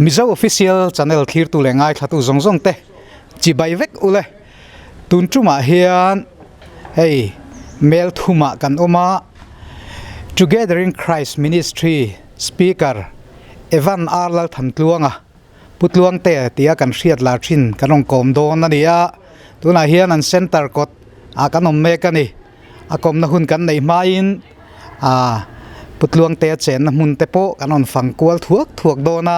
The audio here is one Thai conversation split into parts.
mizo official channel thir tu lengai thatu zongjong te chi bai vek ule tun chuma hian hey mel thuma kan oma Together in Christ Ministry speaker Evan Arlal Thantluanga putluang te tia kan hriat lar thin kanong kom don ania tuna hian an center kot a kanom me kani a kom na hun kan nei main putluang te chen na mun te po kanon fangkwal thuak dona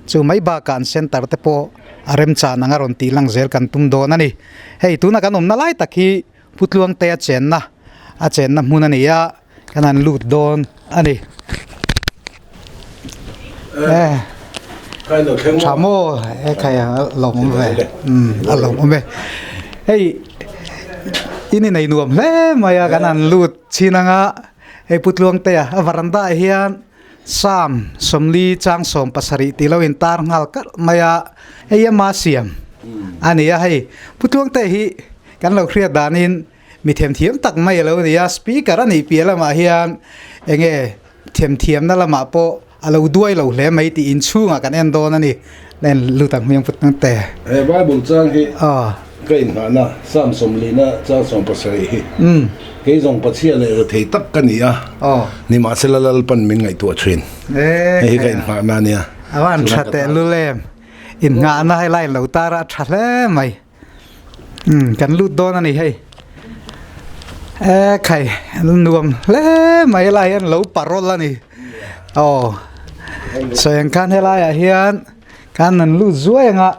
chu mai ba kan center te po arem cha nanga ron ti lang zel kan tum don ani hei tuna kanom na lai takhi putluang te chen na mun ania kanan lut don ani chamo kaya lom ve alom ve hey ini nei nuam le maya kanan lut chinanga hey putluang te a varanda hian sam somli chang som pasari tilawin tar ngal kal maya hey ma siam ani ya hey putluang te hi kan lo khria danin mi thiam tak mai lo nia speaker ani piala ma hian enge thiam na lama po alo duai lo hle mai ti in chunga kan en don ani len lutang miang put nang te bible chang hi kain na sam som lina chang som pasai hi ke jong pachia le thei tak kania ni ma selalal pan min ngai tu thin hi kain na nia awan thate lulem in nga na hai lai lo tara thale mai kan lut don ani hei khai nuam le mai lai an lo parol ani so yang kan helai hian kan nan lu zuenga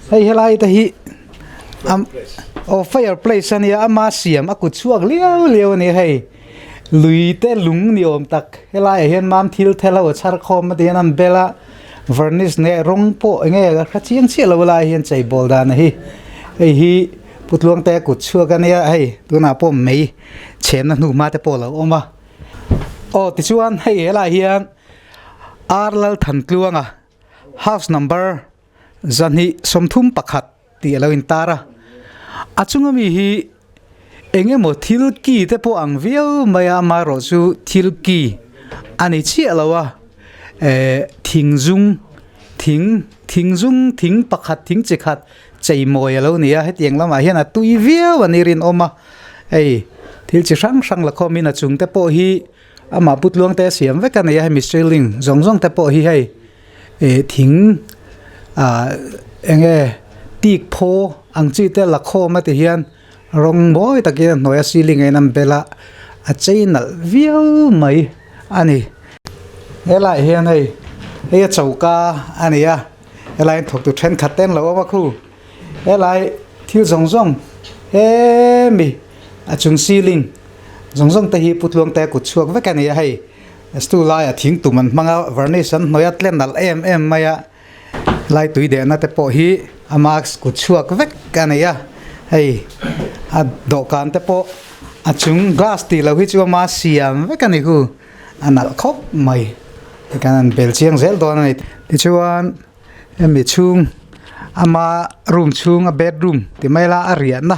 hei helai ta hi fireplace ani ama siam akut chuak liao ni hei luite lung ni om tak helai hian mam thil thela char khom ma te nam bela varnish ne rong po nge kha chiang che lo lai hian chei bol dan hi hi putluang te kut chuak ania hei tuna po mei chem na nu ma te po lo oma ti chuan hei helai hian Arlal Thantluanga house number zanhi somthum pakhat ti alawin tara achungami hi engemo thilki te po angviau maya maro chu thilki ani chi alawa thingjung thing pakhat thing chikhat chei moi alo nia hetiang lama hian atui viau anirin oma ei thil chi sang la khomina chung te po hi ama putluang te siam ve kan ya mystery ling zongjong te po hi hei thing enge tik pho angchi te la kho ma te hian rong boy takin noya ceiling e nam bela a chainal viau mai ani hela hian hei chauka ani ya helai thok tu thren khaten lo ma khu helai thil zongjong mi achung ceiling zongjong te hi putluang te ku chuak ve kan ya hei stu la ya thing tu man manga varnish an noya tlen dal maya lai tui de na te po hi amax ku chuak ve kan ya hei a do kan te po achung glass ti lo hi chu ma siam ve kan ku anal khop mai kan bel chiang zel don ni ti chuan mi chung ama room chung a bedroom ti mai la arian na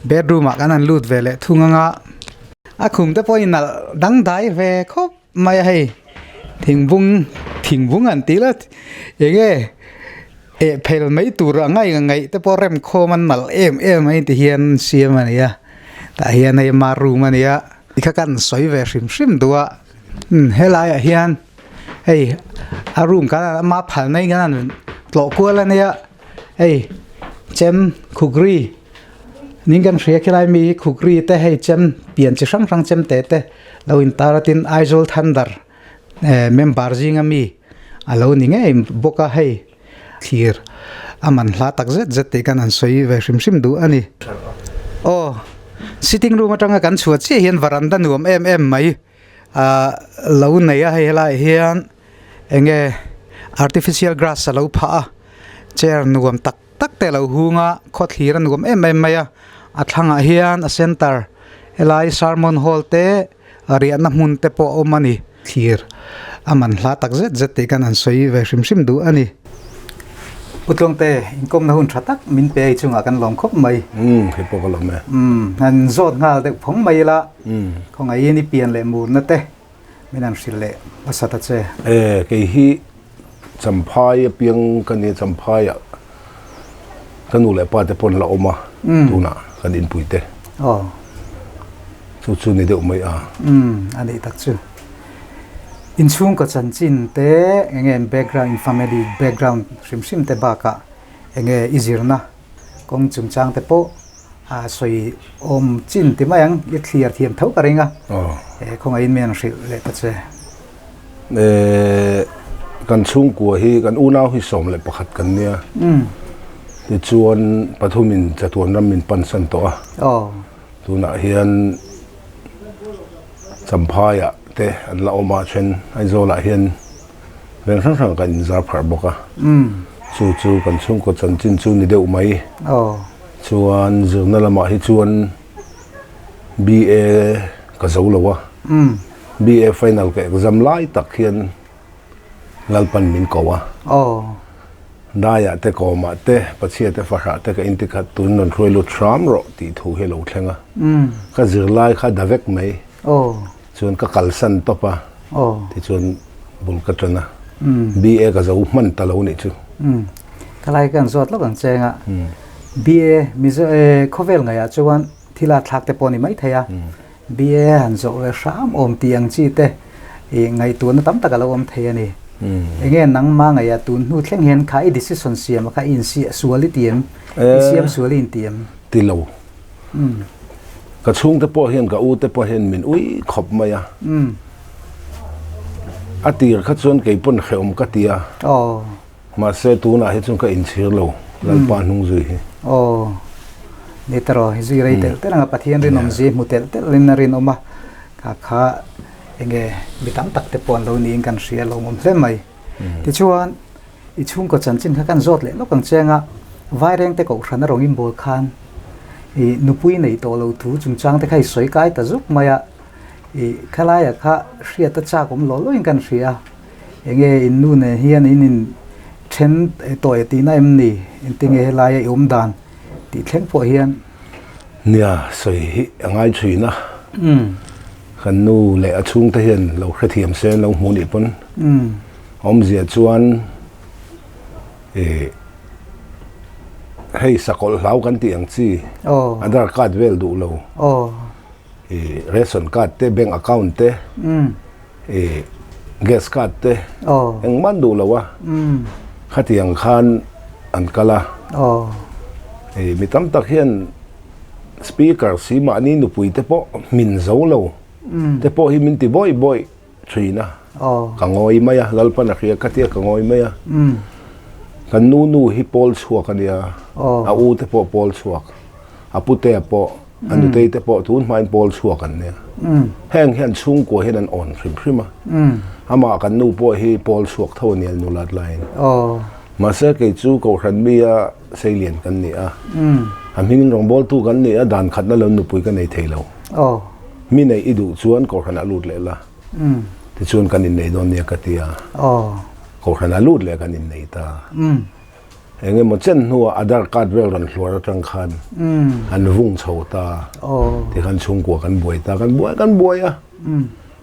bedroom a kan an lut vele thunganga akhum te poin dang dai ve khop mai hei thingbung an tila ege phel mai tur ngai te po rem kho man nal em ai ti hian siam ania ta hian ai ma room ania ikha kan soi ve rim duwa helai hian hei a room ka ma phal nei gan tlo kwal ania hei chem khugri ningan hria khilai mi khukri te hei chem pian chi sang chem te lo in taratin aizol thandar member jinga mi alo ninge boka hei thir aman hla tak zet te kan an soi ve sim du ani sitting room atanga kan chuat che hian veranda nuam mai lo nei a hei lai hian enge artificial grass alo pha chair nuam tak te lo hunga khot hira nuam maya athanga hian a center helai sermon hall te ariana mun te po omani thir aman hla tak zet te kan an soi ve sim du ani putlong te inkom na hun thatak min pe chunga kan lom khop mai he po kolom me han zot ngal te phong mai la khong ai ni pian le mur na te minan sil le pasata che ke hi จำพายเพียงกันเนี่ยจำพายกันนู่นแหละป้าแต่ปนละออกมาดูนะกันอินปุยเตอ๋อชุดนี่เดี๋ยวไม่อันนี้ตักชูอินช่วงก็จันจินเตเงี้ย background family background ชิมเตบากะเงี้ยอิจิรนะกงจุงจางเตโปสวยอมจินที่มายังยัดเคลียร์เทียมเท่ากันเองอ่ะคงไอ้เมียนสิเลยตัดเจกันช่วงกัวฮีกันอู้น่าฮิสมเลยประคัดกันเนี่ยที่ชวนปฐุมินจะทวนรำมินปันสันตัวตัวน่ะเฮียนสัมภาระเตะอันละออกมาเช่นไอโซละเฮียนเรื่องทั้งกันจะผ่านบอกอ่ะจู่กันช่วงก็จันจินจู่นี่เดียวไหมชวนเรื่องนั่นละมาให้ชวน BA ก็จะรู้แล้ววะBA final ก็จะจำไล่ตักเฮียนลัลปันมินก็วะได้อะแต่ก็มาแต่ปัจเจียแต่ฝรั่งแต่ก็อินทิคัดตุนนนทรวยลุทรามรอตีถูเฮโลเทงอ่ะก็จะไล่ข้าดาเวกไหมส่วนก็กัลสันต่อปะที่ส่วนบุลกัตนะBA ก็จะมันตะลุนี่จู่ก็ไล่กันสวดแล้วกันเจงอ่ะBAมิจะเขาเวลไงอ่ะจวนที่ลาทักแต่ปนี่ไม่เทียBA หันโจสามอมเตียงจีเตไงตัวนั้นตั้มตะกะเราอมเทียนี่เงี้ยนังมาไงอะตุนนู่นเที่ยงเห็นขายดิสิสันเสียมาขายอินเสียสวลิเตียมเสียมสวลินเตียมตีโลกระชุ่งแต่พอเห็นกับอูแต่พอเห็นมินอุ้ยขบมาอะอาตีร์ขัดส่วนเกี่ยปนเขียวมกตีอะมาเสตูน่ะเห็นส่วนก็อินเสียโลลัลปานหงจุยนี่ตรอฮิจุยไรเตลแต่ละปะเทียนเรนอมจีมุเตลเตลเรนนารินอมะข้าเงี้ยบิดตั้มตักเตปอนเรานี่กันเสียเราหมดเล่มไหมที่ชวนอีช่วงก็จันจินกันจดเลยแล้วกันเจงอ่ะวายแรงแต่ก็ขันรองอินโบลคันอีนุปุยในตัวเราถูจุงจังแต่ใครสวยกายแต่จุกมาอ่ะอีข้าไล่อ่ะข้าเสียตัดจากผมหล่อล้วนกันเสียเงี้ยอินนู่นเนี่ยเฮียนอินเช่นตัวตีน่าอิมนี่อินติงเฮลายอุมดานตีเท่งพอเฮียนเนี่ยสวยง่ายชุยนะขันนู่เละชุ่งเทียนเราแค่เทียมเส้นเราหมุนอีกปนอมเสียชวนให้สกอลเล้ากันเตียงซีอันดับการ์ดเวลดูเราเรสอนการ์ดเตแบงก์แอคเคาท์เตเกสการ์ดเตยังมันดูเราวะข้าเตียงคานอันกะละมีตั้มตะเคียนสปีกเกอร์สีมานี่นุปุยเตปอมินเจ้าเราแต่พอหิมินติบ่อยชีนะกังอยไหมอะลัลปันนักเรียนกัตเตียกังอยไหมอะกันนู่ฮิปอลชัวกันเนี่ยอาอูแต่พอปอลชัวอาปุเตะพออันนู้นแต่พอทุนมาอินปอลชัวกันเนี่ยแห้งเห็นชุ่งกว่าเห็นอันอ่อนพริมมาอามากันนู่พอฮิปอลชัวเท่านี้นูลัดไลน์มาเสกไอจูก็ขันมีอะเซเลียนกันเนี่ยอามินรองบอลตู้กันเนี่ยด่านขัดนั่นเราหนุปุยกันในเทเลมีในอิดูชวนก็ขนาดลูดเลยล่ะที่ชวนกันในโดนเนี่ยกติยาก็ขนาดลูดเลยกันในตาเองมันเช่นหัวอาดาร์การ์ดเวลรันหลัวจังคันอันวุ่งเฉาตาที่กันชงกัวกันบวยตากันบวยอ่ะ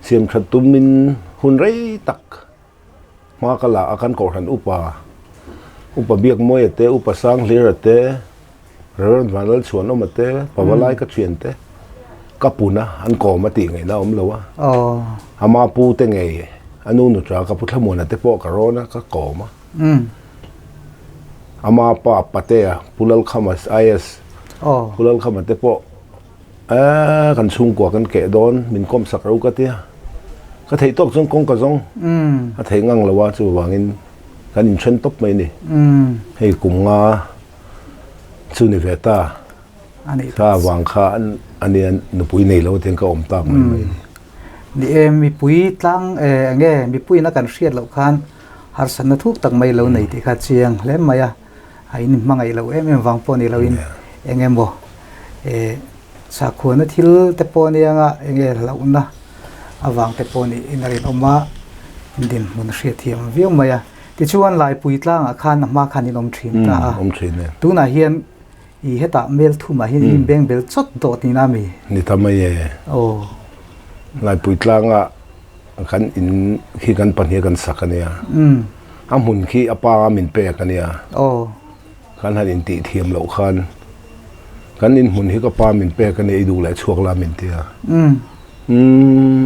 เสียมขัดตุมินหุ่นไรตักมากละอาการก็ขันอุปเบียกมวยเตอุปสังเลียเตเรื่องวันละชวนออกมาเตปะวะไลก็เชียนเตก็ปูนะอันก่อมาตีไงนะอมเลยวะอามาปูเตงไงอันนู้นนุจากัพุทธมวลเตปอกระโรนะก็ก่อมาอามาปะปะเตะพุลลขมัสไอเอสพุลลขมัสเตปอกันชุงกว่ากันเกะโดนมินก้มสักรู้ก็เตี้ยก็เทตกจงกงก็จงก็เทงังเลยวะจู่วางินกันอินเชนตบไม่นี่ให้กุมงาซูนิเวต้าถ้าวางขาอันนี้นุปุยในเราเทียนก็อมตามมันไม่นี่มีปุยตั้งเงี้ยมีปุยนักการเสียดเหล่าคันหาสันทุกตั้งไม่เราในที่ขาเชียงเล่มมาอะไอ้นี่มังไงเราวางปนเราอินเงี้ยบ่สักคนที่เราเตปนี่ยังเงี้ยเราอุนนะวางเตปนี่อินอะไรออกมาดินมันเสียเทียมวิ่งมาอะที่ชวนลายปุยตั้งคันมาคันนี่นมทรีมตาตัวน่ะเฮียนอีเหตุเมลทุ่มเห็นอินเบงเบลชดโดดนี่นะมีนี่ทำไมลายปุยตลางอ่ะกันอินขี้กันปัญหากันสักเนี่ย หุ่นขี้อปามินเปกันเนี่ยโอ้กันหันอินติเทียมเหล่าคันกันอินหุ่นที่ก็ปามินเปกันเนี่ยดูแลช่วงลามินเตีย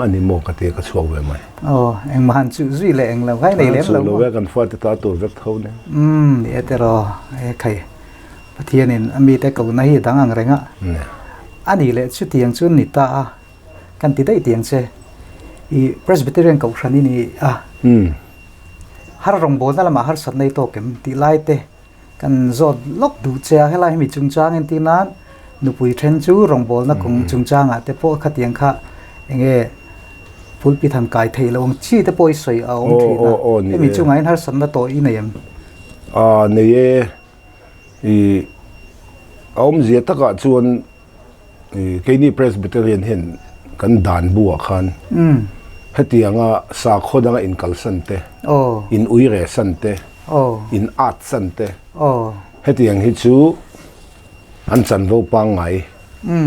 อันนี้โมกเตียก็ช่วงไว้ไหมโอ้เอ็งมาหันจุจุยเลยเอ็งเราให้ในเล็บเราเว้กันฟาดตาตัวรักเท่าเนี่ยเอเตรอใครประเทศนี้มีแต่กับนายดังอะไรเงี้ยอันนี้แหละชุดเตียงชุดนิตากันติดได้เตียงเช่อีพระสบิเตเรียนกับฉันนี่ฮาร์รงโบนั่นละมาฮาร์สัตในโตเก็มตีไล่เตกันจอดล็อกดูเจ้าให้ไล่มีจุงจ้างเงินตีนั้นนุปุยเทรนจูรงโบนักคงจุงจ้างแต่พวกขัดยังข้าเองพูดพิธันกายเทลงชี้แต่พอยสวยเอาทีนะให้มีจุงไงฮาร์สัตนั่นโตอีเนี่ยเนี่ยเอาเสียตะกะชวนแค่นี้เพรสบิเตเรียนเห็นกันด่านบัวคันให้เตียงสาโคดังอินกัลสันเตอินอุยเรสันเตอินอาร์ตสันเตให้เตียงฮิจูอันสันโวปังไง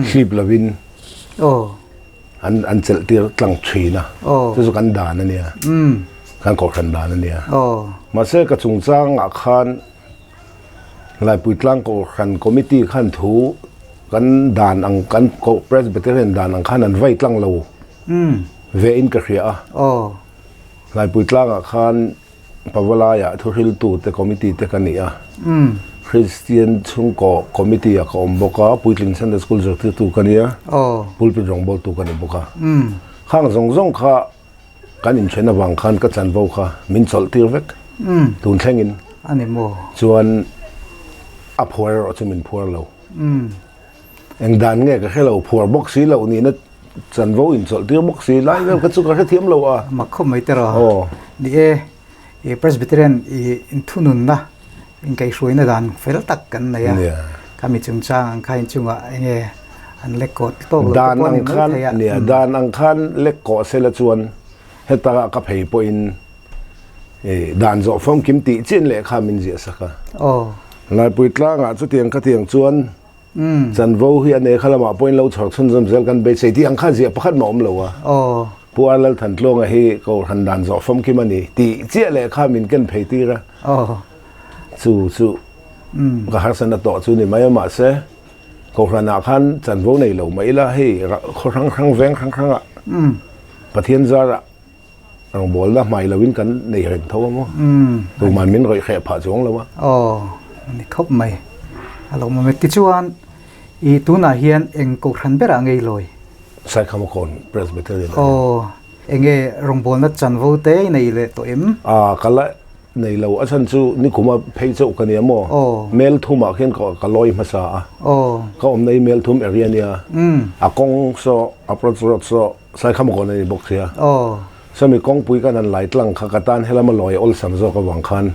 ชีบลวินอันเจลตีตั้งชีนะจะสุกันด่านนั่นเนี่ยการก่อขันด่านนั่นเนี่ยมาเสกกระจุงจ้างอาคารลายปุยตั้งก่อขันคอมมิตี้ขั้นถูกันด่านอังกันโคเพรสบิเตเรียนด่านอังขันนั้นไว้ตั้งเราเวอินกระเรียลายปุยตั้งอาคารปวารายะทุริลตูแต่คอมมิตี้แต่กันเนี่ยคริสเตียนชุงก่อคอมมิตี้อะก็อมบอกว่าปุยลินซันเดอร์สคูลจะถือตูกันเนี่ยปุยเป็นรองบอลตูกันเนี่ยบอกว่าข้างซงข้ากันอินเชนวังขันก็จันบอกว่ามินสอลตีร์เวกตูนแข่งอินอันนี้โมส่วนอัพหัวเราจะมินพัวเราเองด่านเงี้ยก็แค่เราพัวบ็อกซี่เรานี่นะจันบอกอินสอลตีร์บ็อกซี่ไล่แล้วก็สุกแค่เทียมเราอ่ะมาคุ้มไม่ตลอดดีเพรสบิเตเรียนอินทุนุนนะอินไก่ช่วยนะด่านเฟลตักกันนะคำมีจุงจ้างใครจุงว่าอันเล็กกดโตด่านอังคันเนี่ยด่านอังคันเล็กกดเซลชวนเฮตากกับเฮปอินด่านจอฟงกิมติจินเล็กคำมินเสียสักลายปุยตลางอ่ะสุดเตียงก็เตียงชวนจันโวเฮียเนี่ยข้าละมาปอยเราฉกชนจำเซลกันไปใส่ที่อังคันเสียพัดหมอมเราอ่ะพวกเราทันลงให้เขาทันด่านจอฟงกิมันนี่ตีเจี๊ยเล็กคำมินกันเพตีระสู้ก็หาสนับต่อสู้นี่ไม่มาเสียเขาขนาดขันจันโวในเราไม่ละให้ครั้งแวงครั้งอ่ะประเทศจาระเราบอกละไม่เราวิ่งกันในเห็นเท่ามั้งตัวมันมินรอยแคบผ่าช่วงแล้ววะนี่ครบไหมเราไม่ติดชวนอีตัวน่าเฮียนเองกูขันเบรังไงเลยใส่คำคนเพรสบิเตอร์เลยเองรองบอลนัดจันโวเต้ในเลยตัวกันละในเราอาจารย์จูนี่คุมาเพย์เจ้ากันเนี่ยมั้งเมลทุ่มอ่ะเห็นก็ลอยมาซะก็อมในเมลทุ่มเอเรียเนี่ยกงโซอัปโรดโซใส่คำคนในบ็อกเซียสมัยกงปุยกันนั้นไหลตั้งขักตันให้เรามาลอยอลสัมโซกับวังคัน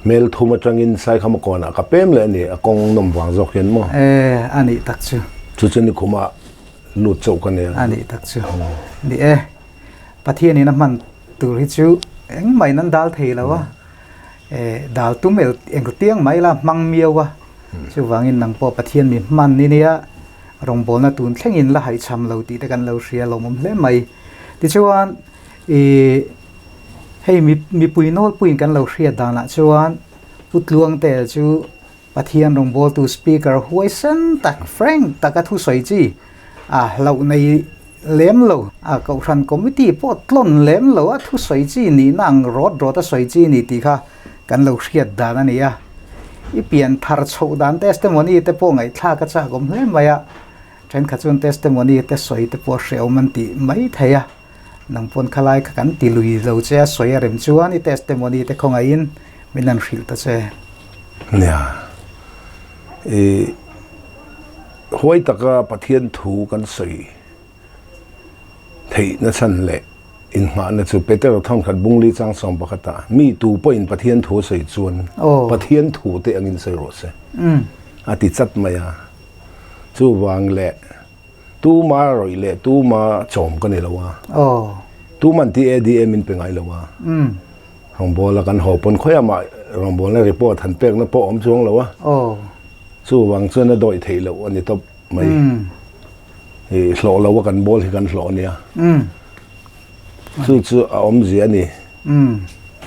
เมลทุ่มจังอินใส่คำคนอ่ะกับเพิ่มเลยนี่กงนมวังจอกเห็นมั้งอันนี้ตักจูนี่คุมาลุดเจ้ากันเนี่ยอันนี้ตักนี่ประเทศนี้นะมันตัวที่จูเอ็งไม่นั้นดาลเทแล้ววะดาลตุ้มเอ็งก็เตี้ยงไม่ละมังเมียววะชื่อว่างินนังปอประเทศมีมันนี่เนี่ยรองบอลน่ะตุนแข่งอินละหายช้ำเราตีแต่กันเราเสียเราไม่เล่นไม่ที่ชื่อว่าให้มีปุยโนปุยกันเราเสียดานะชื่อว่าพูดลวงแต่ชื่อประเทศรองบอลตูสปีกเกอร์หวยเซนตักแฟรงตักทุสวยจีเราในเลี้ยมเราก็รันคอมมิตี้พอดล้นเลี้ยมเราทุสวยจีนี่นั่งรถสวยจีนี่ตีค่ะกันเราเสียดานะเนี่ยอีเปลี่ยนทาร์โชดันเทสต์มอนี่แต่พวกไงท่าก็จะก็ไม่ไหวฉันขัดจนเทสต์มอนี่แต่สวยแต่พวกเซลมันตีไม่เทียนังพนขลายกันตีลุยเราจะสวยเริ่มชวนนี่เทสต์มอนี่แต่คงไงอินไม่นั่งฟิลต์เจ้เนี่ยห้วยตะกะประเทศถูกันสวยที่นั่นสั่นแหละอินหาเนี่ยจะเป็นแต่เราท่องขัดบุ้งลีจังสองปกติมีตูปอินประเทศถูใส่จวนประเทศถูแต่อังอินใส่รถเสอาทิตย์จัดมา呀จู่วางแหละตู้มารอยแหละตู้มาจอมกันนี่ละวะตู้มันที่ADMมันเป็นไงละวะรองบอลกันหอบปนค่อยมารองบอลแล้วรีพอร์ตทันเป๊กนั่นปอมช่วงละวะจู่วางส่วนนั้นโดยเทแล้วอันนี้ต้องไม่หล่อเราว่ากันบอลที่กันหล่อเนี่ยจู่อมเสียนี่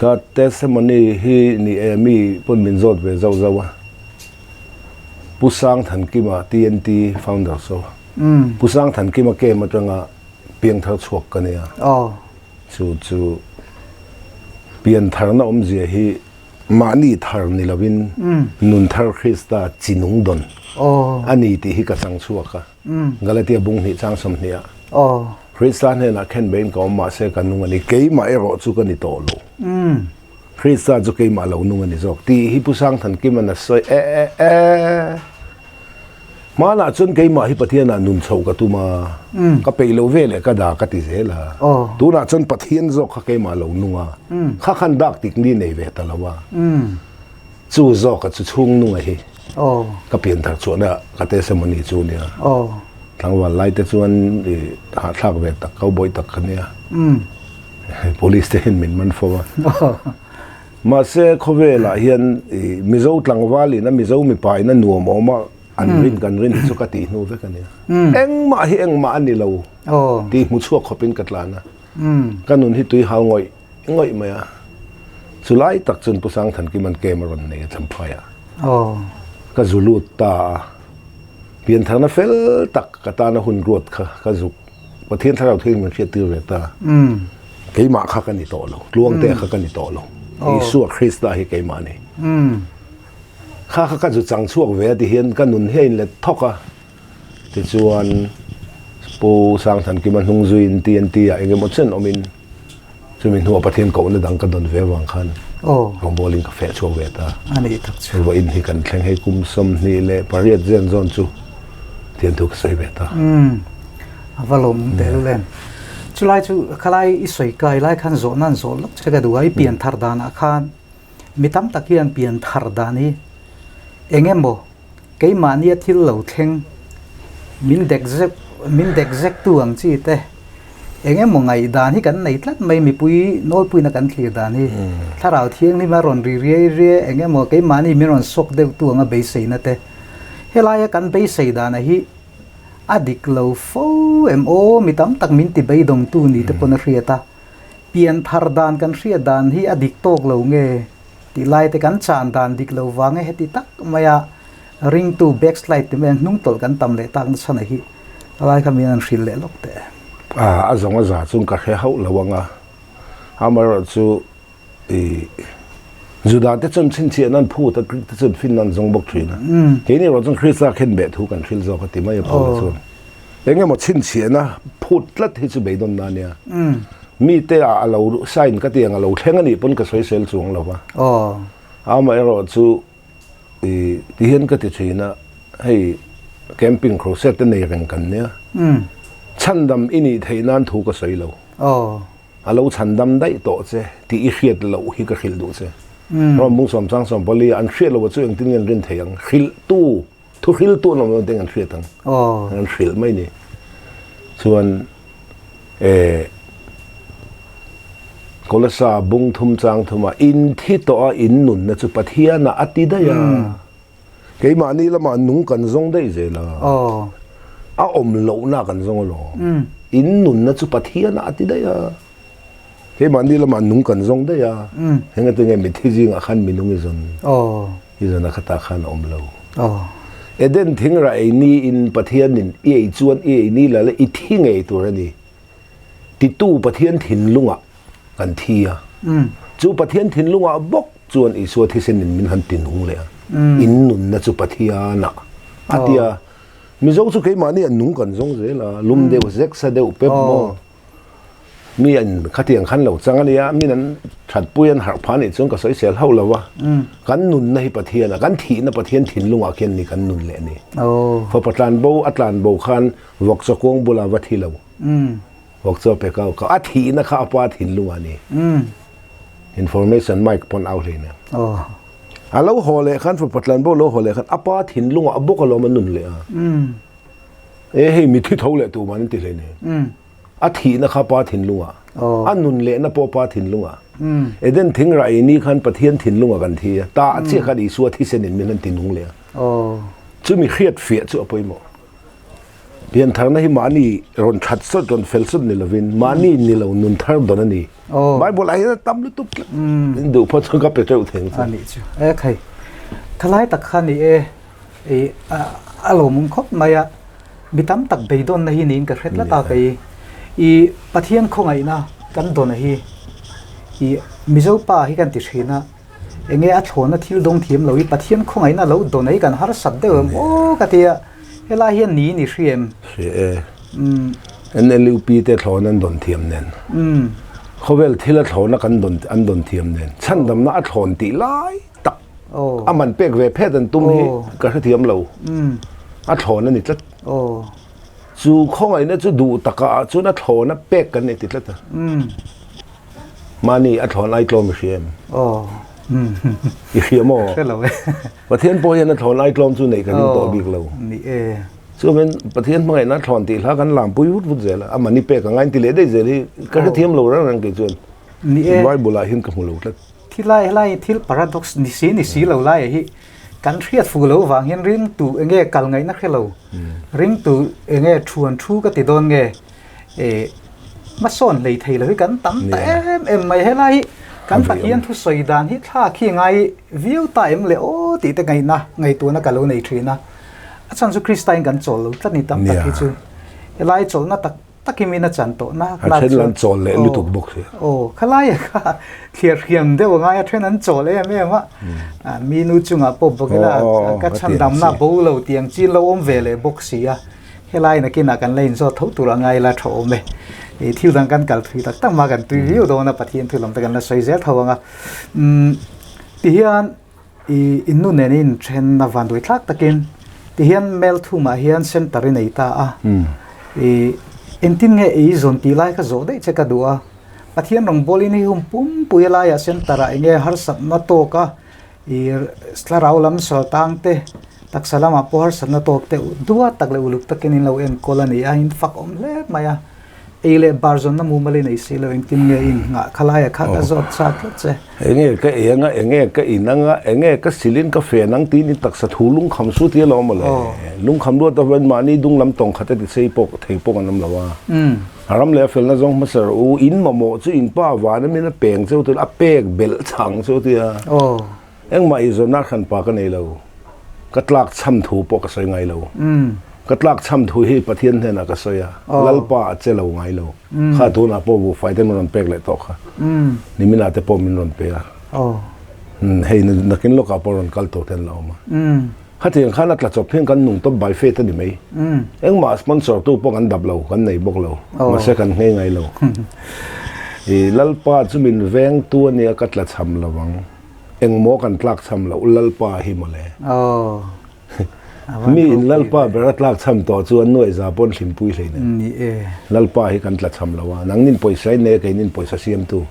ก็เทสมันนี่ที่นี่มีปุ่นมินโจดเวเจ้าว่าผู้สร้างทันกิมา TNT founder โซผู้สร้างทันกิมาเกมาจังอ่ะเพียงเท่าชวกกันเนี่ยจู่เปลี่ยนทางน้อมเสียฮีมานี่ทางนี่ละวินนุนทางคริสต์จินุงดอนอันนี้ที่ฮิกสังชวกะก็เลยที่บุ้งหิจังสมเนี่ยคริสต์เนี่ยนะแค่เป็นก็มาเสกันนุ่งอันนี้เกี่ยมาเอรอจุกันนี่โตโลคริสต์จุเกี่ยมาเหล่านุ่งอันนี้จอกที่ฮิผู้สร้างทันกิมันน่ะสวยมาหน้าจนเกี่ยมาฮิปะเทียนนุนโชกตัวมาก็ไปเลวเวลก็ด่าก็ติเสละตัวหน้าจนปะเทียนจอกเขาเกี่ยมาเหล่านุ่งอ่ะข้าขันดักติกนี่ในเวทละว่าจู่จอกก็จู่ชุ่งนุ่งไอ้ก็เปลี่ยนทางส่วนน่ะก็เตสมันนี่จู่เนี่ยทั้งวันไล่แต่ส่วนหาทางเวทเขาบ่อยตักกันเนี่ยpolice เห็นมันฟ้องมาเสกเขาเวลาเห็นมิโซตังวาลีนะมิโซมีไปนั่นหนัวมอมาอันรินกันรินสุกตินูเวกันเนี่ยเอ็งมาอันนี้เราที่มุชวกเขาเป็นกัตลานะกันนุนที่ตุยหาวง่อยไหมอ่ะสุดท้ายตักจนผู้สร้างทันกิมันเกมรอนเนี่ยทำไฟอ่ะก็จุลูตาเปลี่ยนทางนั้นเฟลตักกตานะหุ่นรวดค่ะก็จุกประเทศถ้าเราเที่ยงมันเชื่อตือเวตาเกี่ยมาข้ากันนี่โตลงลวงแต่ข้ากันนี่โตลงอีสัวคริสต์ได้เกี่ยมานี่ข้าก็จะจังช่วงเวทีเห็นกันนุนเห็นเลยทอกอ่ะที่ชวนปูสร้างทันกิมันหงจุยนตีนตีอ่ะเองหมดเส้นอมินจะมีหัวประเทศเก่าในดังกันโดนเววังคันของโบลิงกาแฟช่วงเวตาอันนี้ทักชัวอินที่กันแข่งให้กุมสมนี่เลยปารีสเจนซอนจูเทียนทุกใส่เวตาวาลมเดลเลนจุไลจูขลายอิสวยกายไล่ขันโซนันโซลักเชกันดูไอเปลี่ยนทาร์ดานะขันมีตั้มตะเกียนเปลี่ยนทาร์ดานี้เองโมเกี่ยมานี่ที่เราเข่งมินเด็กเซ็กตัวงจีเตเองโมไงดานี่กันในทัดไม่มีปุยโน้ตปุยนักกันที่ดานี่ถ้าเราเที่ยงนี่มารอนเรียเองโมเกี่ยมานี่มีรอนสกเดือดตัวงเบสซีนั่นเตเฮลายกันเบสซีดานะฮีอดีตเราฟูมีตั้มตักมินติใบดงตูนี่แต่ปนเรียตาเปลี่ยนทาร์ดานกันเรียดานฮีอดีตโตกเราเงติไลแต่กันจานดานดิกเราวางให้ติตักมายาริงตูแบ็กสไลด์ที่มันนุ่งตลกันตำเลยตักนั่นสนะฮีอะไรก็มีนั่นสิเล่ล็อกแต่อาจจะจุงกะแค่เขาระวังอามาเราจูจุดาที่จนชินเชียนั่นพูดแต่จนฟินนั่นจงบอกทีนะทีนี้เราจงคริสต์เห็นแบบทุกันคริสต์ก็ติไม่ยอมพูดส่วนเองหมดชินเชียนะพูดแล้วที่จะไปโดนนั่นเนี่ยมีแต่เราใส่ก็เตียงเราแข่งกันนี่ปนก็สวยเซลสูงเราปะอามาเราจูที่เห็นก็ติดชีนะให้แคมปิ้งครูเซตในเรื่องกันเนี่ยฉันดำอินี่ไทยนั่นถูกก็สวยเราเราฉันดำได้โตเจที่อีเขียดเราฮิกขิลดูเจเรามุ่งสมสังสมบริอันเขียดเราว่าช่วยยังติ้งเงินเรียนเทียงขิลตู้ทุกขิลตู้เราไม่ต้องเขียดทั้งอันขิลไม่นี่ส่วนก็เลยซาบุ้งทุ่มจังทุ่มอินที่ตัวอินนุนนะจุดปะเทียนะอัติได้ยาเกี่ยมานี่ละมานุ่งกันซงได้เจล่ะอมเหลาหน้ากันซงหรออินนุนนะจุดปะเทียนะอัติได้ยาเกี่ยมานี่ละมานุ่งกันซงได้ยาเห็นกันตัวเองไม่ที่จริงอาขันมีนุ่งอีซนนักตาขันอมเหลาเดินถึงไรนี่อินปะเทียนินจวนนี่ละเลยทิ้งตัวนี้ติตู้ปะเทียนถิ่นลุงอ่ะกันทีอ่ะจูปะเทียนถิ่นลุงอ่ะบกจวนอีสัวที่เส้นมินหันตินหงเลยอินนุนนะจูปะเทียนะอาทิยามิจงสุเกี่ยมานี่นุ่งกันจงเจล่ะลุมเดวเซ็กซ์เดวเป๊ปโมมีอันขัดเถียงขันเหล่าจังอันนี้มีนั้นฉัดปุยนหักพันอีกจงก็สวยเสียเท่าแล้ววะกันนุนในปะเทียนะกันถีนะปะเทียนถิ่นลุงอ่ะเขียนนี่กันนุนแหละนี่พอปัตตานโบอัตลานโบขันวกสกวงบุลาวัติเราวกเจ้าเปก้าก็อาทินะข้าปาถิ่นลุงอันนี้information ไม่ปนเอาเลยเนี่ยเราหัวเลยขันพอปัตตานโบเราหัวเลยขันอาปาถิ่นลุงอ่ะบุกเรามันนุนเลยให้มีที่เท่าเลยตัวมันติเลยเนี่ยอาทินะข้าปาถิ่นลุงอ่ะอันนุนเลยนะปอปาถิ่นลุงอ่ะเดินถึงไรนี่ขันปะเทียนถิ่นลุงอ่ะกันทีตาเชี่ยกันอีสัวที่เส้นมินนั่นถิ่นลุงเลยจะมีเครียดเฟียดจะเอาไปหมด เพียงทางนั้นมานี่รอนชัดสุดรอนเฟลสุดนี่ละวินมานี่นี่เรานุนทางตอนนี้ไบเบิลอะไรนะตั้มลุตุบดูพอจะก็ไปเจ้าถึงอันนี้จ้ะใครทลายตะขันนี่อารมณ์ครบมาอะมีตั้มตักใบดอนนะฮีนิ่งกระเร็ดละตาไปปะเทียนคงไงนะกันดอนนะฮีมิโซป้าฮีกันติดเชนะเงี้ยอัฐนะที่ดงเทียมเราปะเทียนคงไงนะเราดอนไอ้กันฮาร์สับเดิมโอ้กะเทียเวลาเฮียนนี้นี่เชียมอันนี้ลิวปีเตถอนั้นดอนเทียมเน้นเขาเวลที่ละถอนะกันดอนเทียมเน้นฉันดำน้าถอนตีไล่ตักมันเป๊กเวเพดันตุ้มฮีกระเทียมเราอัฐนั่นนี่จะจูข้องไอ้เนี่ยจะดูตะกะจูนัฐนั่นเป๊กกันนี่ติดแล้วมานี่อัฐไอ้กลมเชียมอีเชียมประเทศพวกนั้นอัฐไอ้กลมจูไหนกันตัวบิ๊กเราจูเป็นประเทศเมื่อไงนัฐตีแล้วกันหลามปุยวุ้ดเจล่ะมันนี่เป๊กกันไงตีเล็ดได้เจลี่กระเทียมเราแล้วนั่นกี่จวนไว้บุลาหินกับมูลูแล้วที่ไล่ที่พาราดอกซ์นี่สีเราไล่ฮีกันเทียดฟูเราวางเห็นริงตูเงี้ยกัลไงนักเขเราริงตูเงี้ยชวนชูก็ติดโดนเงี้ยมาซ่อนเลยทีเลยกันตั้มแต่ไม่ให้ไล่กันปะเฮียนทุสอยดานที่ท่าขี้ไงวิวตายเลยโอ้ติดแต่ไงนะไงตัวนักกัลในทรีนะอาจารย์สุคริสต์กันโจลตัดนี่ตั้มตัดที่จูไล่โจลนัตักมีน่าจันโตนะขนาดนั้นโจลเลยลุตุกบุกสิโอ้ขลายค่ะเขียมเดี๋ยวง่ายเท่านั้นโจเลยแม่ว่ามีนูจุงอ่ะปุ๊บบอกว่าก็ฉันดำหน้าบูเราเตียงจีนเราอมเวเลยบุกเสียขลายนักกินกันเล่นโซ่ทุกตัวง่ายละโถมเลยที่ดังกันกันที่ตั้งมากันตัวอยู่โดนปะเทียนที่ลำตะกันละใส่เจ้าทว่าที่เฮียนอินนู่นเนี่ยเทรนนวันด้วยทักตะกินที่เฮียนเมลทูมาเฮียนเซนต์รินไอตาอินทินเงยซอนตีไลก็โจได้เช็คดูปะเทียนรองบอลินี่หุ่มปุ่มปุยไลเซนต์ระเงยฮาร์สับนาโตกะสลาราลัมสอตังเตตักสลามาพอฮาร์สับนาโตกเตดัวตักเลอุลุกตะกินินเราเอ็นโคลนีอินฟักอมเล็บมายาเล่บาร์ซอนน้ำมูมาเลยในสิเราอินทินเงยงะขลายข้ากจอดสักเจ้เงยก็เงยก็อินังเงยก็สิลินก็เฟนังตีนี่ตักสะทูลุงคำสุดที่เรามาเลยลุงคำด้วยตะวันมานี่ดุงลำตองขัดติดเสียปกเทปกันน้ำละว่าฮารำเลยเฟลน่าจงมาเสืออูอินมาโมจูอินป้าวานั่นมีน่ะเป่งเจ้าตัวอัปเปกเบลชังเจ้าตัวเอ็งมาอิจนาขันปากกันในเราก็ตลักช้ำถูปกใส่ไงเราก็ตลักช้ำถูให้ประเทศเท่านั้นก็ใส่ลัลป้าเจ้าเราไงเราข้าตัวน่ะพอบุไฟเต็มมันเปกเลยตอกนี่มีน่าจะพอมันนนเปกให้นักกินโลกาปรนกัลโตเทนเรามาข้าที่ยังข้านักลัดจบเพียงกันนุ่งต้นใบเฟตได้ไหมเอ็งมาสปอนเซอร์ตู้พวกกันดับเรากันในบอกเรามาเสกันง่ายเราลัลป้าจะมีแวงตัวเนี่ยกัดลัดทำระวังเอ็งโมกันตลักทำเราลัลป้าหิมาเลยมีลัลป้าเป็นรัตลักทำต่อส่วนหน่วยซาปนสิมปุยเลยเนี่ยลัลป้าให้กันตลัดทำระวังนังนินปอยใส่เนกนินปอยเสียมตู้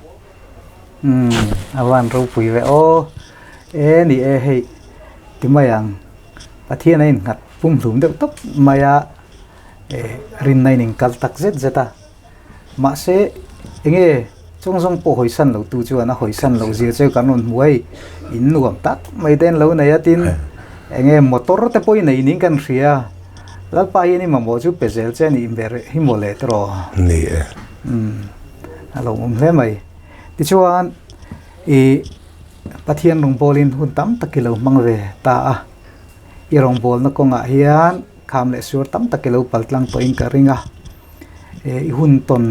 อาวันรู้ปุยไว้โอ้นี่ให้ที่มาอย่างประเทศนี้งัดปุ่มหลุมเด็กตุ๊บมายารินในหนึ่งกัลตักเจ็ดเจตามาเสเงี้ยจงปูหอยสันเราตัวจวนนะหอยสันเราเสียเจ้ากันนนมวยอินนวมตักไม่เต้นเราในอาทิตย์เงี้ยมอเตอร์แต่ปอยในนิ่งกันเสียแล้วไปนี่มันโมจูเปเซลเจนี่เบรฮิโมเลตรอนี่เราผมเล่นไหมที่ชวนปะเทียนรองบอลินหุ่นตั้มตะกิโลมังเวตาอีรองบอลนักกงอาเฮียนคำเลสูร์ตั้มตะกิโลปัลตังตัวอิงการิงอีหุ่นตน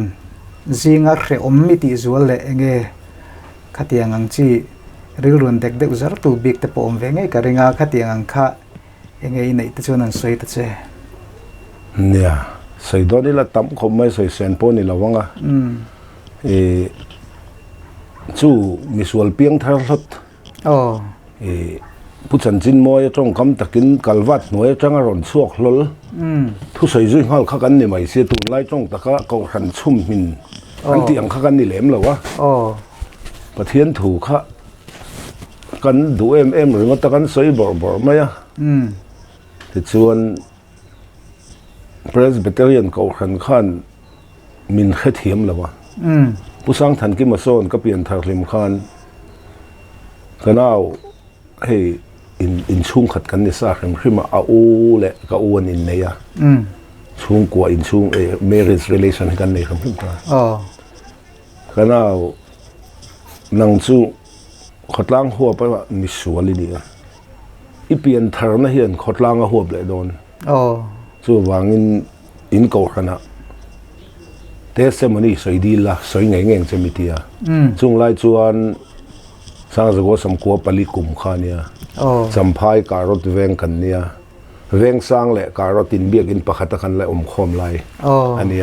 จิงอาเรอมมิติจวลเลเงขัดยังอังจีริรุนเด็กเด็กอุจาร์ตูบิกแต่ปอมเวงการิงขัดยังอังข้าเงในตัวนั้นสวยตัดเจเนี่ยสวยตัวนี้ละตั้มคมไม่สวยเซนโปนี่ละวังจู่มีส่วนเพียงทาร์ลดผู้ชันจินมวยจงคำตะกินกัลวัดหน่วยจังอรอนสวกลลทุใส่จุยหัลข้ากันนี่ไม่เสียตุนไล่จงตะกะกหันชุ่มมินอันที่อังข้ากันนี่แหลมเหรอวะประเทียนถูกข้ากันดูหรือว่าตะกันใส่บ่ไหมอ่ะแต่ส่วนเพรสเบเตอรียนกหันขันมินแค่เทียมเหรอวะผู้สร้างทันกิมาโซนก็เปลี่ยนทางริมคานก็น่าให้อินชุ่งขัดกันในซากขึ้นมาเอาเละก็อ้วนอินเนี่ยช ช่วงกว่าอินช่วงmarriage relation กันในคำพูดอ๋อก็น่านั่งจู่ขดล้างหัวไปว่ามิสวลินี่อ่ะอีเปลี่ยนทางนะเฮียนขดล้างหัวเลยโดนอ๋อจู่วางอินเก่าขนาดเทสมันนี่สวยดีละสวยเงี้ยจะมีเดียช่วงไล่จวนสร้างสกุลสมกัวปลิกุมขานี่สัมภายการถเวงกันเนี่ยเวงสร้างแหละการถอินเบียกินประคัตกันเลยคมไล่อันนี้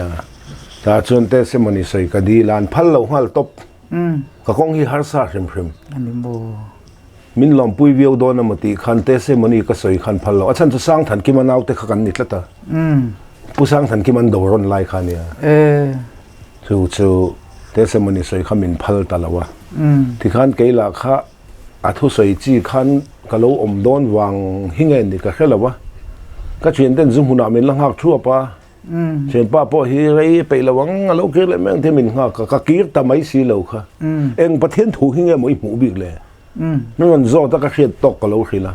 ถ้าชวนเทสมันนี่สวยก็ดีลานพัลเราหัลตบก็คงฮีฮาร์ซ่าเพิ่มอันนี้โมมินลอมปุยวิวโดนมาตีขันเทสมันนี่ก็สวยขันพัลเราฉันจะสร้างทันกิมันเอาแต่ขันนิดละตาผู้สร้างทันกิมันโดนไล่ขันเนี่ยชูเทสมันนี่สวยขันมินพัลตลอดวะที่ขันเกล้าข้าอาทุสวยจีขันก็เราอมโดนวางหิ้งเงินนี่ก็แค่ละวะก็เชียนเต้นซุ่มหุ่นอามินลังหักทั่วปะเช่นป้าพ่อฮีไรไประวังเราเกิดอะไรแม่งที่มินหักก็กีร์ตาไม่สีเหลาค่ะเองประเทศถูกหิ้งเงินมวยหมูบิกเลยนั่นมันโซ่ตะก็เชียนตกกับเราสิละ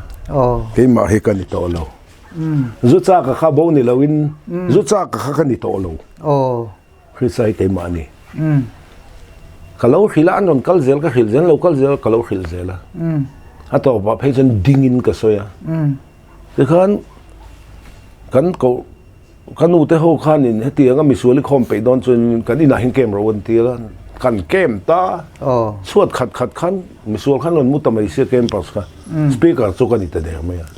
ที่มาให้กันนี่โตเราจุดจ้ากับข้าบ่นี่เราวินจุดจ้ากับข้ากันนี่โตเราคือใส่เต็มมานี่กับเราสิละอันนั้นกัลเซลก็สิลเซลเรากัลเซลกับเราสิลเซลละอ่ะต่อไปให้ฉันดิ้งอินกับโซ่ยแต่กันก็กันอุตโหขันนี่เตียงก็มีส่วนที่คอมไปโดนจนกันนี่น่าเห็นเกมเราวันเตียงกันเกมตาสวดขัดขันมีส่วนขันนนมุตตะไม่เสียเกมปัสค่ะสปีกเกอร์จุกันนี่แต่เดียวไม่อ่ะ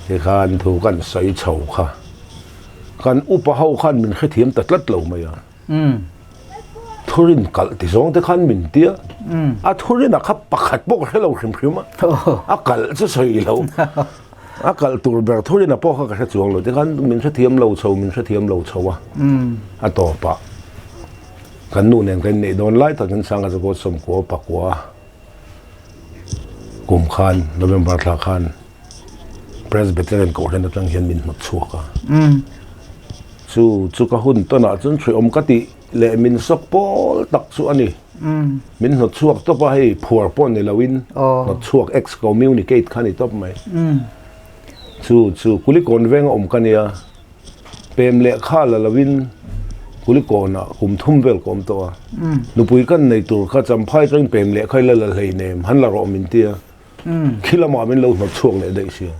ที่ขันถูกกันใส่เฉาค่ะกันอุปหัวขันมันแค่เทียมตัดลัดเหล่าไม่อ่ะทุรินกัลที่สองที่ขันมินเตียทุรินอะครับปักขัดปกให้เราเข็มๆอ่ะกัลจะใส่เราอากาศตัวแบบทุเรียนพ่อเขาก็จะจวงเลยแต่กันมันจะเทียมเราโชว์มันจะเทียมเราโชว์อ่ะต่อปะกันนู่นเนี่ยกันนี่โดนไล่แต่กันสังกัดก็สมกัวปักกัวกลุ่มขันเราเป็นบาร์ลาขันเพรสเบเตอร์ก็เห็นตั้งเห็นมินมัดชัวก็จู่ก็หุ่นตัวน่ะจนช่วยอมกติเละมินสกปอลตักส่วนนี้มินหัดชัวตัวไปให้ผัวป้อนในลาวินหัดชัวเอ็กซ์ก็มิวนิเคทขันนี่ตัวไหมจู่กุลิโกนเวงอมกันเนี่ยเป็นเละข้าละวินกุลิโกนอ่ะคุมทุ่มเวลกอมตัวลูกปุยกันในตัวข้าจำไพ่จนเป็นเละค่อยละเลยเนมหันละรอมินเตียคิดละมาเป็นเราหมดช่วงเลยได้เชีย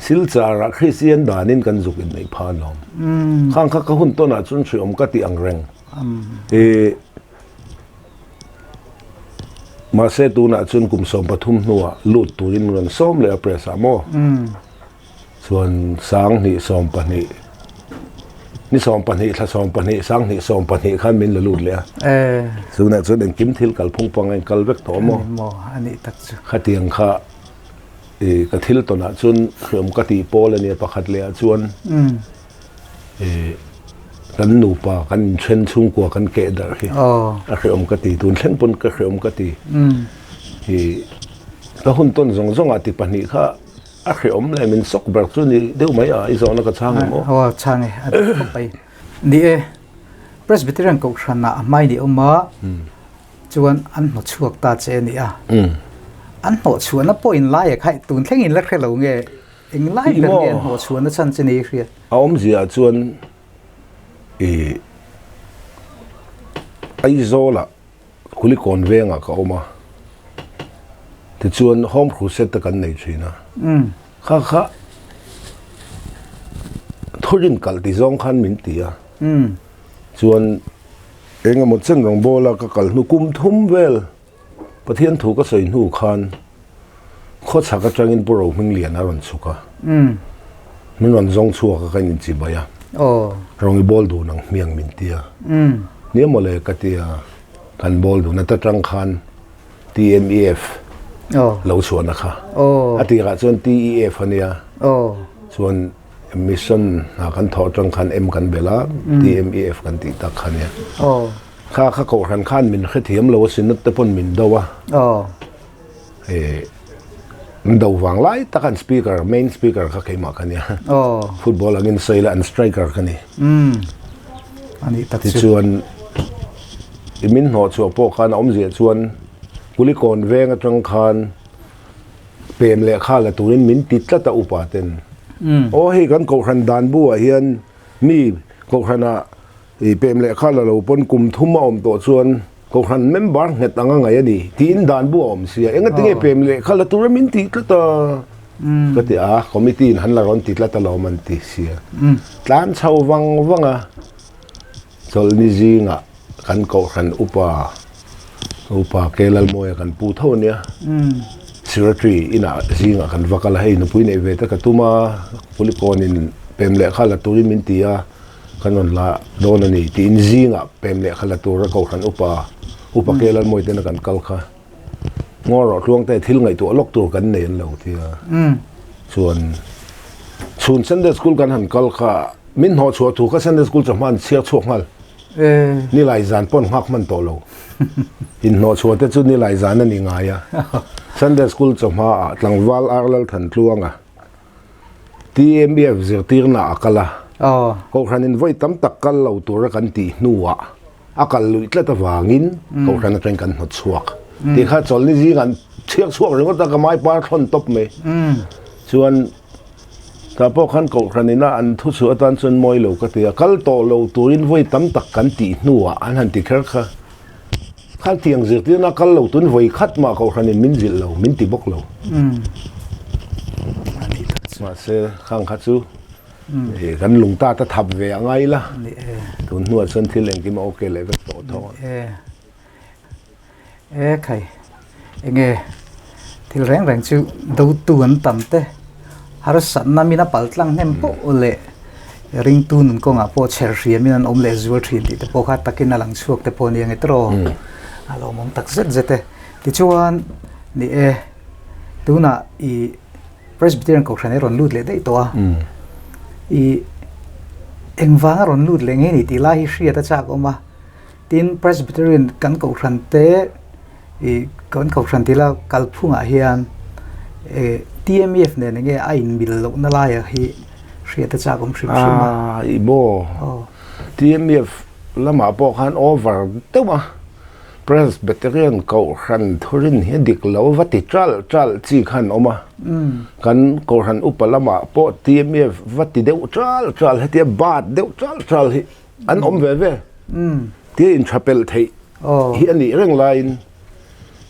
สิลจาระคริสเตียนดานินกันจุกินในพานลมข้างข้าก็หุ่นตัวน่ะจนช่วยอมกติอังเรงมาเสตูน่ะจนกลุ่มสมปทุมนัวลุดตูรินเงินส้มเลยเปรสามโมส่วนสังนี่สมปนินี่สมปนิถ้าสมปนิสังนี่สมปนิขั้นมินละลุดเลยส่วนนั้นส่วนเองกิมทิลกัลพงปังเองกัลเวกโตโมอันนี้ตัดขัดเตียงข้ากระทิลตัวน่ะจนเขื่อมกติโปเลยเนี่ยประคัดเลยจวนกันหนูป่ากันเช่นชุ่งกัวกันเกดอะไรเคยอมกติตุนเช่นปนก็เคยอมกติก็หุ่นต้นสองอาทิตย์ปนิค่ะเคยอมเลยมันสกแบบจุนี่เดี๋ยวไม่อีสองนักช่างมั้งช่างไงไปนี่เพรสบิเตอร์ก็ชนะไม่ดีออกมาจวนอันหมดช่วงตาเจนี่อันหมดชวนน่ะปอยน์ไล่ใครตุนแค่เงินแล้วแค่เราเงี้ยเองไล่กันเงี้ยหมดชวนน่ะฉันจะนี่คือเอาอมเสียจวนไอ้โซล่ะคุลิโกนเวงอ่ะเขามาที่ชวนห้องครูเซตกันในชีนะข้าทุรินกัลที่สองขันมินตีอ่ะชวนเองหมดเส้นรองโบแล้วก็กัลนุกุมทุ่มเวลประเทศถูกก็ใส่หูขันโคตรสักจังอินปุโรมิงเลียนอะไรสุกะมันวันสองชัวก็กันยินจีบายะรองอีบอลดูนังเมียงมินเตียเนี่ยมาเลยกติยากันบอลดูนัตจังคัน TMEF เราชวนนะคะอติกาส่วน TEF เนี่ยส่วนมิชชั่นกันทอจังคัน M กันเบล่า TMEF กันติตักคันเนี่ยข้าโกรันคันมินแค่เทียมเราสินัตเตปนมินดาวะดาววังไล่ตะกันสปีกเกอร์เมนสปีกเกอร์ข้าเคยมากันเนี่ยฟุตบอลอันนี้ใส่ละอันสไตรเกอร์กันนี่อันนี้ตัดส่วนมินหัวชัวโปขันอมเสียส่วนกุลิโกนเวงจังคันเปรมเละข้าละตัวนี้มินติดละตะอุปาเตน โอ้ให้กันกขันดานบัวเฮียนมีกขันเป็นเลขาเราปนกลุ่มทุ่มอมตัวส่วนกขันเมมเบอร์เงตั้งไงดีทีนดานบัวอมเสียเอ็งก็ติ้งเป็นเลขาเราตัวมินติก็ต่อก็ที่คอมมิตี้หันละร้อนติดละตลอดมันติเสียร้านชาววังโซลนิจิงะกันกขันอุปาเกลัลโมยกันปูเท่านี้secretary ina zinga kan vakala hei nupui nei ve ta katuma polikonin pemle khala turi mintia kanon la donani tin zinga pemle khala tur ko khan upa kelal moi ten kan kalkha ngoro tluang te thil ngai tu lok tur kan nei lo tia chuan Sunday school kan han kalkha min ho chu tu ka Sunday school chaman sia chuak ngal ni lai zan pon hak man to lo in no chu te chu ni lai zan ani nga ya Sunday school chama tlangwal arlal than tluanga TMBF zirtirna akala ko khanin voi tam tak kal lo tur kan ti nuwa akal luit la ta wangin ko khana train kan hot chuak ti kha chol ni ji kan chiak chuak ring ta ka mai par thon top me chuan ta po khan ko khanina an thu chu atan chun moi lo ka ti kal to lo turin voi tam tak kan ti nuwa an han ti kher kha khal tiang zir ti na kal lo tun voi khat ma ko khanin min zil lo min ti bok lo ma se khang kha chu kan lungta ta thap ve angai la tun nuwa chon thileng ki ma okay le vek to tho khai enge thil reng chu do tuan tam te har san na mina paltlang nem po ole ring tu nun ko nga po cher ria min an om le zuar thin ti te po kha takin alang chuak te po ni ang etro alo mong tak zete ti chuan ni tuna I Presbyterian ko khane ron lut le dei to I engwang ron lut le nge ni ti la hi hria ta chak oma tin Presbyterian kan ko khan te kan ko khan ti la kalphunga hian TMF ne nge a in bil lo na la ya hi hria ta chak om shim I bo TMF lama po khan over to ma Presbyterian ko khan thurin he dik lo vati tral chi khan oma kan ko khan upalama po TMF vati deu tral he bat deu tral hi an om ve ti in chapel thei hi ani reng line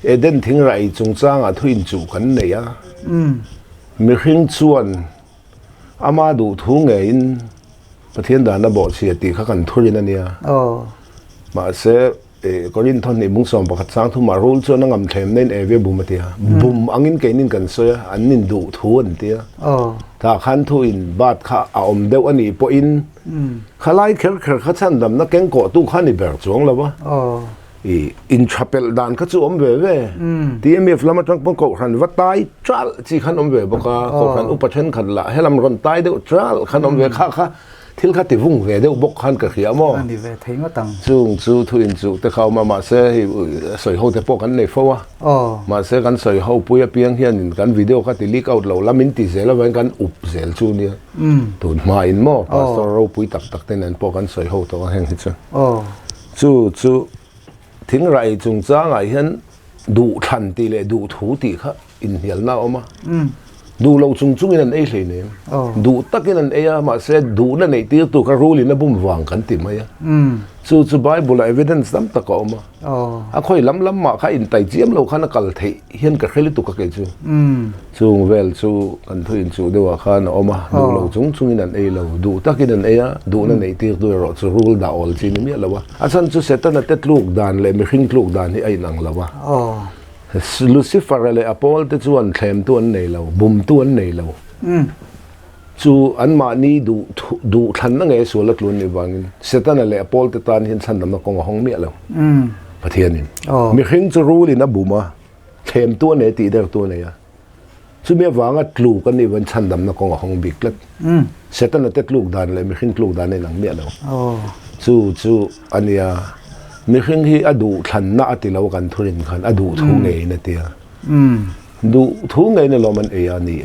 eden thing rai chung chang a thuin chu kan nei a mi hring chuan ama du thu nge in pathian da na bo chi ti kha kan thurin ania ma se korin thon ni mung som pakhat sang thu ma rul chu na ngam thlem nen eve bumatia bum angin keinin kan soya anin du thu an tia ta khan thu in bat kha a om deu ani po in khalai kher kha chan dam na keng ko tu khani ber chuang lawa in chapel dan kha chu om ve TMF lama tang pon ko khan watai tral chi khan om ve boka ko khan upathen khan la helam ron tai deu tral khan om ve kha thil kha ti vung ve deu bok khan ka khia mo ani ve thei nga tang chung chu thu in chu te khaw ma se soi ho te po kan nei fo wa ma se kan soi ho puya piang hian in kan video kha ti leak out lo lamin ti zela wen kan up zel chu nia tun ma in mo pastor ro pui tak ten an po kan soi ho to heng hi chu thing rai chung chang ai hian du than ti le du thu ti kha in hial na oma du lo chung in an ei hlei ne du takin an eya ma se du na nei tir tu ka rule na bum wang kan ti mai chu bible evidence tam ta ko ma a khoi lam ma kha in tai chiam lo khana kal thei hian ka kheli tu ka ke chu chung vel chu kan thu in chu dewa khan oma du lo chung in an ei lo du takin an eya du na nei tir tu ro chu rule da all chi ni mi lawa a san chu setan na tet luk dan le mi hring luk dan hi ai nang lawa Lucifer le Apol te chuan thlem tu an nei lo bum tu an nei lo chu an ma ni du than na nge su la tlun ni wangin Satan le Apol te tan hin chan nam na kong hong mi lo pathianin mi hring chu ruli na buma thlem tu ne ti der tu ne ya chu me wanga tlu kan ni wan chan nam na kong hong biklat Satan te tluk dan le mi hring tluk dan ne nang mi lo chu ania mi hring hi adu than na ati lo kan thurin khan adu thu ngei na tia du thu ngei na lo man e ani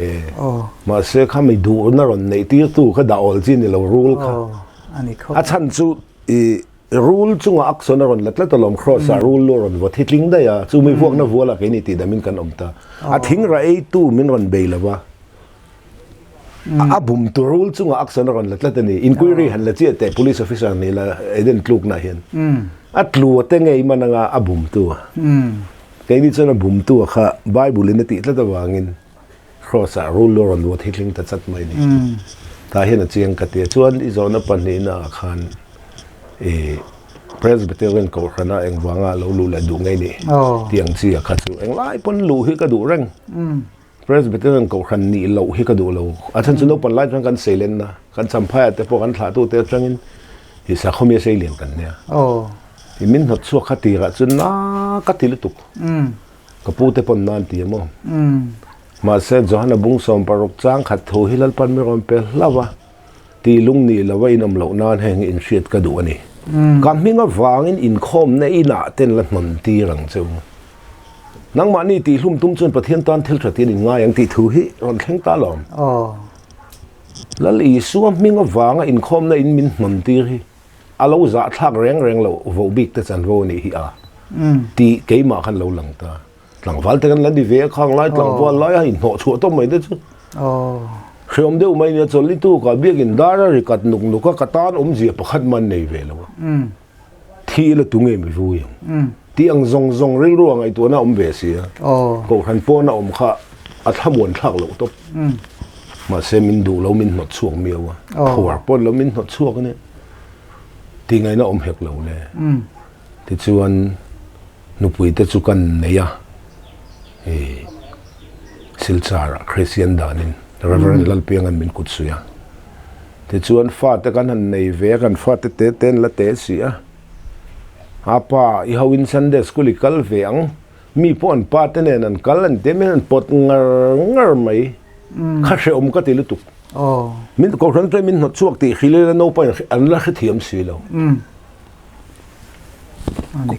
ma se kha mi du na ron nei ti tu kha da ol chin ni lo rule kha ani kho a chan chu rule chu nga action ron latla to lom cross a rule lo ron wa thitling da ya chu mi vuak na vuala ke ni ti da min kan omta a thing ra e tu min ron be lawa bum tu rule chunga action ron latla ni inquiry han la chi te police officer ni la eden tluk na hian atlu te ngei mananga abum tu ke ni chana bum tu kha bible in ti tla wangin cross a rule ron what hitling ta chat mai ni ta hian chiang ka te chuan I zona pan ni na khan Presbyterian ko khana eng wanga lo lu la du ngai ni tiang chi a kha chu eng lai pon lu hi ka du reng Presbyterian ko khan ni lo hi ka du lo a chan chu no pan lai kan selen na kan champhai te po kan thla tu te changin hi sa khomia sei lian kan ne hi min hot chu kha ti ra chu na ka ti lu tuk ka pu te pon nan ti mo ma se johana bung som parok chang khat tho hilal pan mi rom pe lawa ti lung ni lawa inom lo nan heng in shit ka du ani kam minga wangin in khom na ina ten la man ti rang chu nang ma ni ti hlum tum chun pathian tan thil thati ni nga yang ti thu hi ron thleng ta lom lal I suam minga wanga in khom na in min man ti hi alo za thak reng reng lo vo bik te chan vo ni hi a ti ke ma khan lo lang ta lang wal te kan lan di ve khang lai tlang wal lai hi no chu to mai de chu khom de umai ne choli tu ka biagin dara ri kat nuk nuk ka tan ji pakhat man nei ve lo thi la tu nge mi vu yang ti ang zong zong ri ruang ai tu na ve sia ko han po na kha a thamon thak lo to ma se min du lo min not chuang miawa phor pon lo min not chuak ne ti ngai na hek lo le ti chuan nu pui te chu kan nei a silchara Christian danin Reverend Lalpiang an min kutsuya te chuan fa te kan han nei ve kan fa te te ten la te sia apa I hawin Sunday school I kal veang mi pon pa te nen an kal an te men pot ngar mai kha se ka ti lutuk min ko ran te min not chuak ti khile la no pa an la khithiam si lo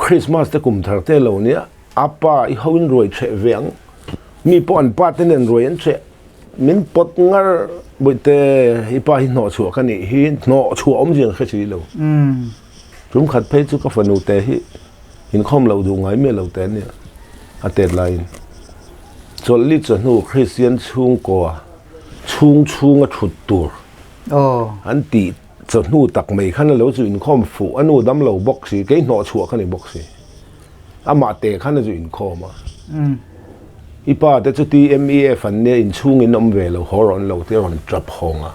Christmas te kum thar te lo nia apa I hawin roi che veang mi pon pa te nen roi an che min pot ngar boite ipa hi no chu ka ni hi no chu jing kha chi lo rum khat phei chu ka fanu te hi in khom lo du ngai me lo te ni a tet line chol li chu nu Christian chung ko chung a thut tur an ti chu nu tak mai khan lo chu in khom fu anu dam lo box si ke no chu ka ni box si ama te khan ju in khom ipa te chu ti MEF an ne in chung in om ve lo horon lo te ron trap honga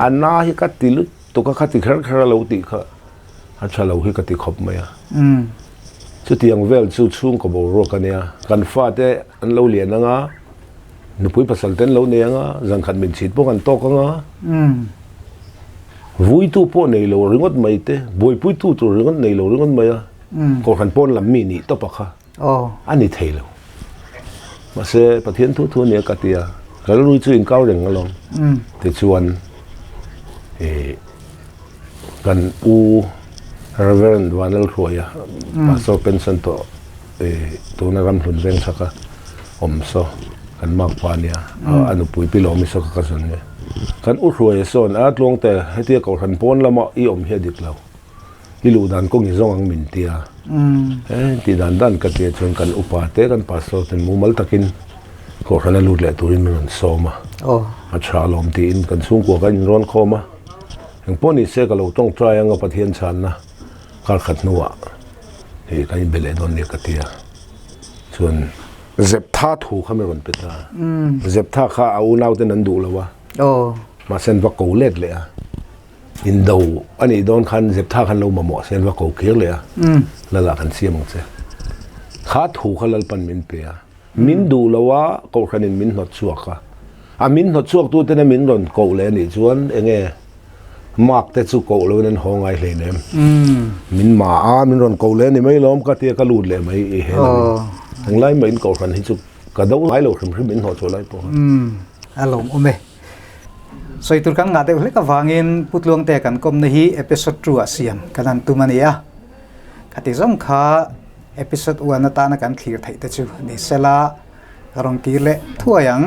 ana hi ka til to ka khati khar lo ti kha a cha lo hi ka ti khop maya chu ti ang vel chu chung ko bo ro ka ne kan fa te an lo lian nga nu pui pasal ten lo ne nga jang khat min chit po kan to ka nga vui tu po nei lo ringot mai te boi pui tu ringot nei lo ringot maya ko kan pon lam mi ni to pa kha ani thei lo mà se pathian thu thu ne katia kal lui chu in kau reng along te chuan kan u Reverend Vanel Khoya pastor pension to to na ram hun reng saka omso kan mak pania anu pui pilo mi so ka son ne kan u Khoya son a tlong te hetia ko han pon lama I om he dik lo ilu dan ko ngi zong ang min tia ti dan ka te chon kan upa te kan pastor ten mumal takin ko khana lut le turin non soma a chalom ti in kan sung ko kan ron khoma eng poni se ka lo tong try ang pathian chan na kal khat nuwa he kan bele don ne ka tia chon zep tha thu khameron peta zep tha kha au nau te nan du lawa ma sen va ko let le in do ani don khan zep tha khan lo ma mo sen wa ko khir le la la khan siam che kha thu khalal pan min pe min du lawa ko khanin min not chuaka a min not chuak tu te na min ron ko le ni chuan enge mak te chu ko lo nen hongai hle nem min ma a min ron ko le ni mai lom ka te ka lut le mai e he ang lai mai in ko khan hi chu ka do lai lo khrim khrim min ho chu lai po alom ome soi tur kan nga te hle ka wangin putlong te kan kom na hi episode 2 asiam kanan tumania khati zom kha episode 1 na ta na kan clear thai te chu ni sela rong ki le thuayang